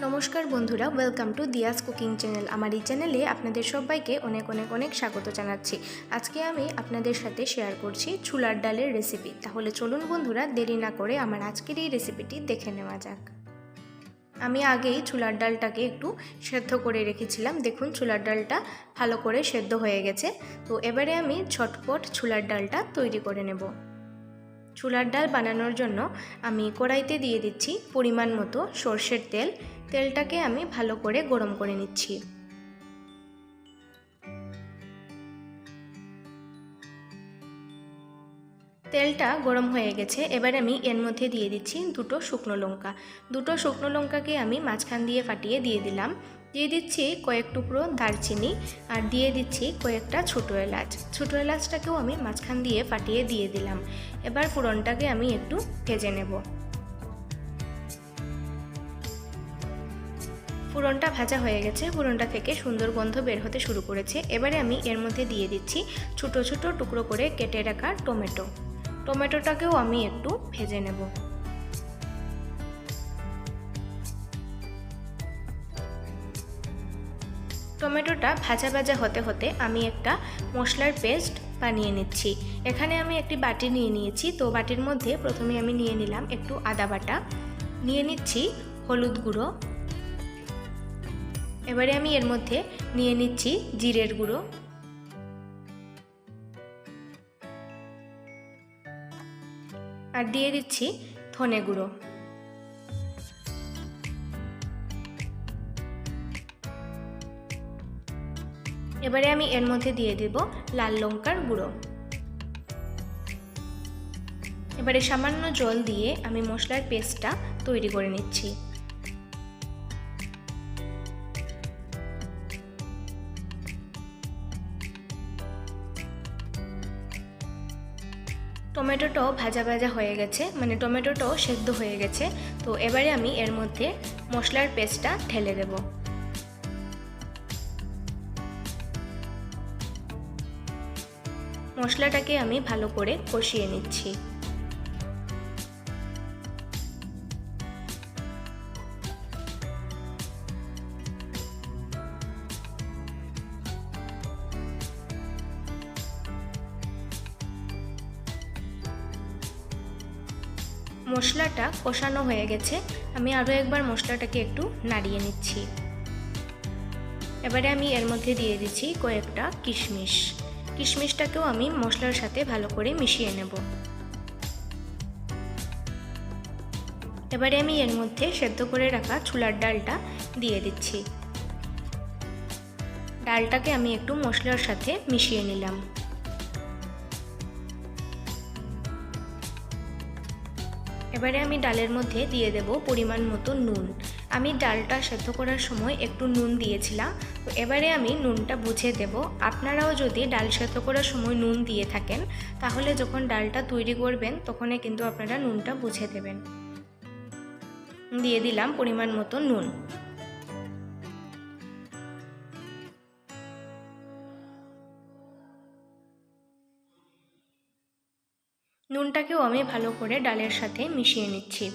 নমস্কার বন্ধুরা, welcome to Diya's cooking channel. আমার এই চ্যানেলে আপনাদের সবাইকে অনেক অনেক অনেক স্বাগত জানাচ্ছি। আজকে আমি আপনাদের সাথে শেয়ার করছি ছোলার ডালের রেসিপি। তাহলে চলুন বন্ধুরা, দেরি না করে আমার আজকের এই রেসিপিটি দেখে নেওয়া যাক। আমি আগেই ছোলার ডালটাকে একটু সেদ্ধ করে রেখেছিলাম। দেখুন ছোলার ডালটা ভালো করে সেদ্ধ হয়ে গেছে। তো এবারে আমি ঝটপট ছোলার ডালটা তৈরি করে নেব। ছোলার ডাল বানানোর জন্য আমি কড়াইতে দিয়ে দিচ্ছি পরিমাণ মতো সরষের তেল। তেলটাকে আমি ভালো করে গরম করে নিচ্ছি। তেলটা গরম হয়ে গেছে। এবার আমি এর মধ্যে দিয়ে দিচ্ছি দুটো শুকনো লঙ্কা। দুটো শুকনো লঙ্কাকে আমি মাঝখান দিয়ে ফাটিয়ে দিয়ে দিলাম। দিয়ে দিচ্ছি কয়েক টুকরো দারচিনি আর দিয়ে দিচ্ছি কয়েকটা ছোটো এলাচ। ছোটো এলাচটাকেও আমি মাঝখান দিয়ে ফাটিয়ে দিয়ে দিলাম। এবার ফোড়নটাকে আমি একটু ভেজে নেব। ফোড়নটা ভাজা হয়ে গেছে, ফোড়নটা থেকে সুন্দর গন্ধ বের হতে শুরু করেছে। এবারে আমি এর মধ্যে দিয়ে দিচ্ছি ছোটো ছোটো টুকরো করে কেটে রাখা টমেটো। টমেটোটাকেও আমি একটু ভেজে নেব। টমেটোটা ভাজা ভাজা হতে হতে আমি একটা মশলার পেস্ট বানিয়ে নিচ্ছি। এখানে আমি একটি বাটি নিয়ে নিয়েছি। তো বাটির মধ্যে প্রথমে আমি নিয়ে নিলাম একটু আদা বাটা, নিয়ে নিচ্ছি হলুদ গুঁড়ো। এবারে আমি এর মধ্যে নিয়ে নিচ্ছি জিরের গুঁড়ো, আর দিয়ে দিচ্ছি ধনে গুঁড়ো। এবারে আমি এর মধ্যে দিয়ে দেব লাল লঙ্কার গুঁড়ো। এবারে সামান্য জল দিয়ে আমি মশলার পেস্টটা তৈরি করে নিচ্ছি। টমেটোটাও ভাজা ভাজা হয়ে গেছে, মানে টমেটোটাও সেদ্ধ হয়ে গেছে। তো এবারে আমি এর মধ্যে মশলার পেস্টটা ঢেলে দেব। মশলাটাকে আমি ভালো করে কষিয়ে নিচ্ছি। মশলাটা কষানো হয়ে গেছে। আমি আরও একবার মশলাটাকে একটু নাড়িয়ে নিচ্ছি। এবারে আমি এর মধ্যে দিয়ে দিচ্ছি কয়েকটা কিশমিশ। কিশমিশটাকেও আমি মশলার সাথে ভালো করে মিশিয়ে নেব। এবারে আমি এর মধ্যে সেদ্ধ করে রাখা ছোলার ডালটা দিয়ে দিচ্ছি। ডালটাকে আমি একটু মশলার সাথে মিশিয়ে নিলাম। এবারে আমি ডালের মধ্যে দিয়ে দেব পরিমাণ মতো নুন। আমি ডালটা সেদ্ধ করার সময় একটু নুন দিয়েছিলাম। তো এবারে আমি নুনটা বুঝে দেব। আপনারাও যদি ডাল সেদ্ধ করার সময় নুন দিয়ে থাকেন, তাহলে যখন ডালটা তৈরি করবেন তখনই কিন্তু আপনারা নুনটা বুঝে দেবেন। দিয়ে দিলাম পরিমাণ মতো নুন। নুনটাকেও আমি ভালো করে ডালের সাথে মিশিয়ে নিচ্ছি।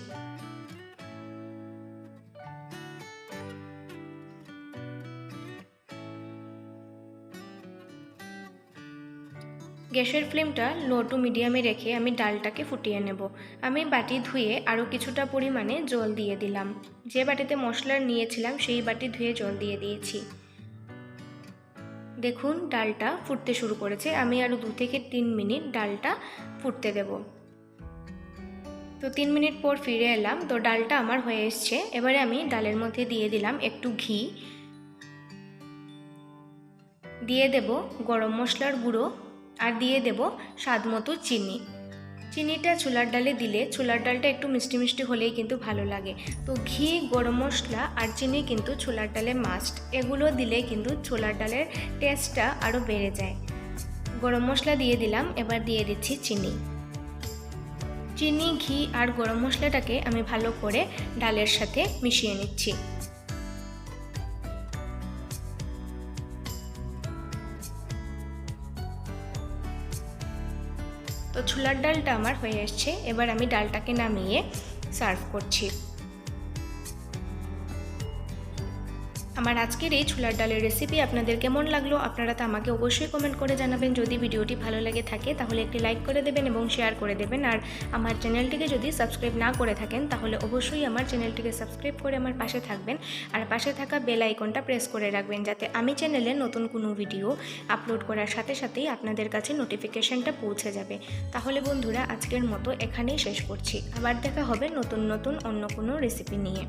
গ্যাসের ফ্লেমটা লো টু মিডিয়ামে রেখে আমি ডালটাকে ফুটিয়ে নেব। আমি বাটি ধুয়ে আরও কিছুটা পরিমাণে জল দিয়ে দিলাম। যে বাটিতে মশলা নিয়েছিলাম সেই বাটি ধুয়ে জল দিয়ে দিয়েছি। দেখুন ডালটা ফুটতে শুরু করেছে। আমি আরও 2 থেকে 3 মিনিট ডালটা ফুটতে দেব। তো 3 মিনিট পর ফিরে এলাম। তো ডালটা আমার হয়ে এসছে। এবারে আমি ডালের মধ্যে দিয়ে দিলাম একটু ঘি, দিয়ে দেব গরম মশলার গুঁড়ো, আর দিয়ে দেব স্বাদ মতো চিনি। চিনিটা ছোলার ডালে দিলে ছোলার ডালটা একটু মিষ্টি মিষ্টি হলেই কিন্তু ভালো লাগে। তো ঘি, গরম মশলা আর চিনি কিন্তু ছোলার ডালে মাস্ট। এগুলো দিলে কিন্তু ছোলার ডালের টেস্টটা আরও বেড়ে যায়। গরম মশলা দিয়ে দিলাম। এবার দিয়ে দিচ্ছি চিনি। চিনি, ঘি আর গরম মশলাটাকে আমি ভালো করে ডালের সাথে মিশিয়ে নিচ্ছি। তো ছোলার ডালটা আমার হয়ে এসছে। এবার আমি ডালটাকে নামিয়ে সার্ভ করছি। আমার আজকের এই ছোলার ডালের রেসিপি আপনাদের কেমন লাগলো আপনারা তো আমাকে অবশ্যই কমেন্ট করে জানাবেন। যদি ভিডিওটি ভালো লাগে থাকে তাহলে একটি লাইক করে দেবেন এবং শেয়ার করে দেবেন। আর আমার চ্যানেলটিকে যদি সাবস্ক্রাইব না করে থাকেন তাহলে অবশ্যই আমার চ্যানেলটিকে সাবস্ক্রাইব করে আমার পাশে থাকবেন আর পাশে থাকা বেল আইকনটা প্রেস করে রাখবেন, যাতে আমি চ্যানেলে নতুন কোনো ভিডিও আপলোড করার সাথে সাথেই আপনাদের কাছে নোটিফিকেশানটা পৌঁছে যাবে। তাহলে বন্ধুরা আজকের মতো এখানেই শেষ করছি। আবার দেখা হবে নতুন নতুন অন্য কোনো রেসিপি নিয়ে।